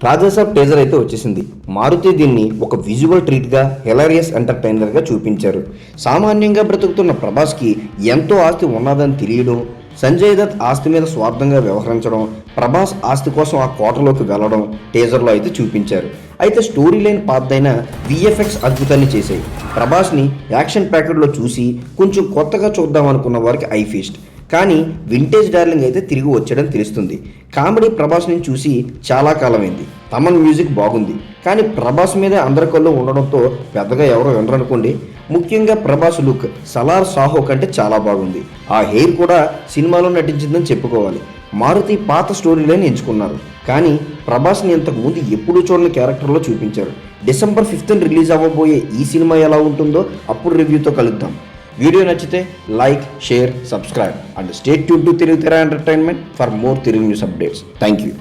Raja Saab teaser అయితే వచ్చేసింది. మారుతి దీన్ని ఒక విజువల్ ట్రీట్గా, హిలారియస్ ఎంటర్టైనర్గా చూపించారు. సామాన్యంగా బ్రతుకుతున్న ప్రభాస్కి ఎంతో ఆస్తి ఉన్నదని తెలియడం, సంజయ్ దత్ ఆస్తి మీద స్వార్థంగా వ్యవహరించడం, ప్రభాస్ ఆస్తి కోసం ఆ కోటలోకి వెళ్ళడం టీజర్లో అయితే చూపించారు. అయితే స్టోరీ లైన్ పాతదైన విఎఫ్ఎక్స్ అద్భుతాన్ని చేశాయి. ప్రభాస్ని యాక్షన్ ప్యాకెట్లో చూసి కొంచెం కొత్తగా చూద్దాం అనుకున్న వారికి ఐ ఫీస్ట్. కానీ వింటేజ్ డార్లింగ్ అయితే తిరిగి వచ్చాడని తెలుస్తుంది. కామెడీ ప్రభాస్ని చూసి చాలా కాలమైంది. తమన్ మ్యూజిక్ బాగుంది, కానీ ప్రభాస్ మీదే అందరి కళ్ళు ఉండడంతో పెద్దగా ఎవరో వినరనుకోండి. ముఖ్యంగా ప్రభాస్ లుక్ సలార్ సాహో కంటే చాలా బాగుంది. ఆ హెయిర్ కూడా సినిమాలో నటించిందని చెప్పుకోవాలి. మారుతి పాత స్టోరీ లైన్ ఎంచుకున్నారు, కానీ ప్రభాస్ని ఇంతకుముందు ఎప్పుడూ చూడని క్యారెక్టర్లో చూపించారు. డిసెంబర్ 5th రిలీజ్ అవ్వబోయే ఈ సినిమా ఎలా ఉంటుందో అప్పుడు రివ్యూతో కలుద్దాం. వీడియో నచ్చితే like, share, subscribe and stay tune to Telugu Tera entertainment for more Telugu news updates. Thank you.